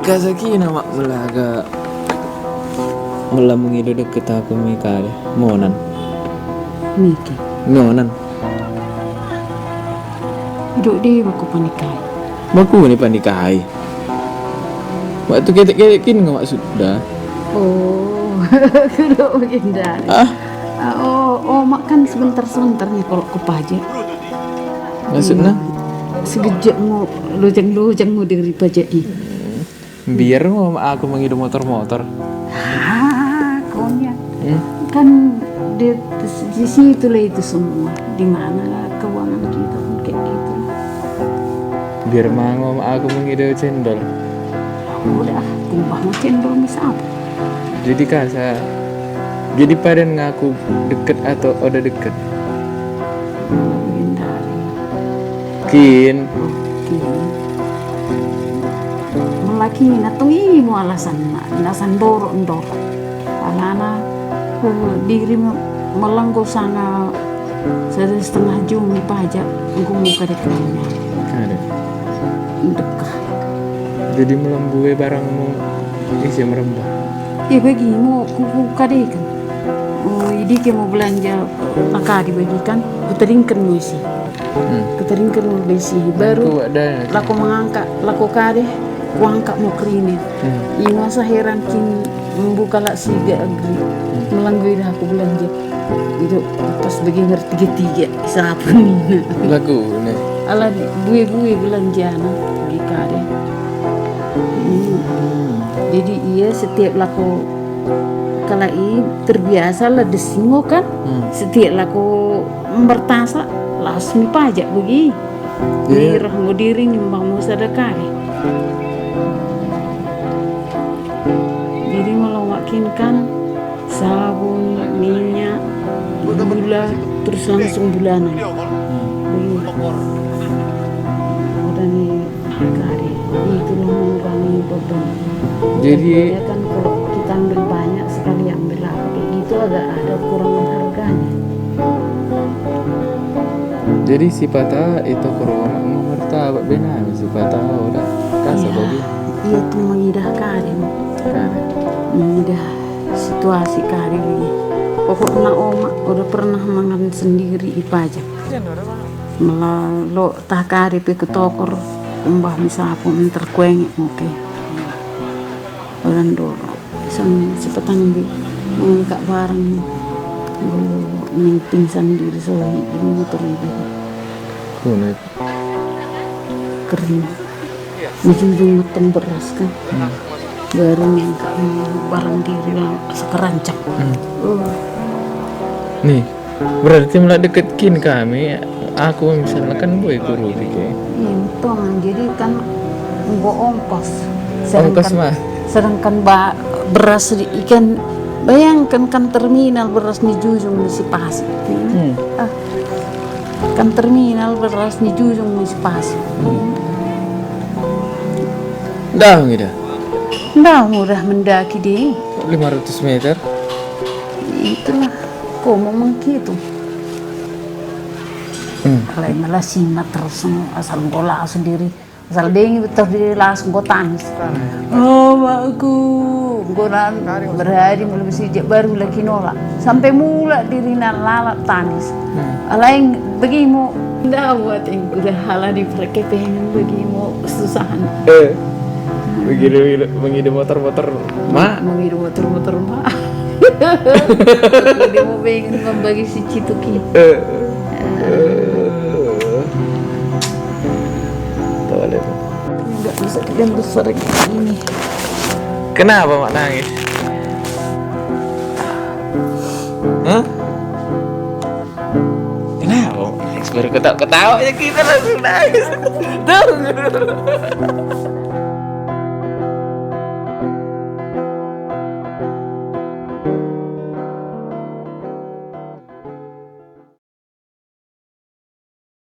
Kasaki nama melaga melamung itu deket aku mereka deh monan Miki monan hidup dia aku panikai baku nih pandikai waktu ketek kin nggak maksud dah oh kudu begini makan sebentar nih kalau aku pajak maksudnya segejek mau lujang mau dari pajak ini biar mau aku menghidup motor konya kan di situ lah itu semua di mana keuangan kita kayak gitu biar mau aku menghidup cendol udah kumbah mau cendol misal jadi kasa jadi pada ngaku deket atau udah deket kin melaki natungi mo alasan dorok alana diri melanggo sana 1,5 jam pajak ngomong ke dekatnya ada dekah jadi melambue barangmu isi merembah bagi mau kuku kadek kan ini ke mau belanja maka dibagikan keteringkan mau isi keteringkan mau besi baru laku mengangkat laku kadeh kuangkat mau kerinit ini masa heran kini membuka lak siga agri melanggui dah aku belanja itu pas bagi ngerti tiga siapa nih laku nih ala gue belanja na pergi kade jadi iya setiap laku kalau ini terbiasa lah desingo kan setiap laku bertasa lasmi pajak begi dirah mau diri nyumbang mau sedekah jadi melawakinkan sabun minyak gula terus langsung bulanan udah nih kari itu mengurangi beban jadi ya kan kalau kita ambil banyak sekali ambil apa kayak gitu agak ada kurangan harganya jadi si patah itu corona martabak benar si patah udah kasa bagi iya tuh mengidah kari mengidah situasi kari ini pokoknya oma udah pernah makan sendiri di pajak melalui tak kari ke tokor kumbah misapu terkueng oke orang dulu sepetan di mengangkat barang pingsan diri soalnya di motor itu kering ujung matang beras kan baru ngangkat barang diri sekerancang nih berarti mulai deketin kami aku misalnya kan boy guru gitu untung jadi kan nggak ongkos mah sedangkan beras ikan bayangkan kan terminal beras di Jujung di Pasir kan terminal beras di Jujung di Pasir dah gitu mudah mendaki deh 500 meter itulah kok mau mengkitu kalau malah simat terus asal bola sendiri asal dengi betul diri langsung gue tangis aku goran berhari mulai sejak baru lagi nolak sampai mula diri lalat tangis alain begimu ndak buat yang udah halah di perkepengan begimu kesusahan begitu motor-motor mak mengirim motor-motor mak dia mau pengen membagi si Cituki nggak bisa yang besar ini kenapa mak nangis kenapa baru ketawa aja kita langsung nangis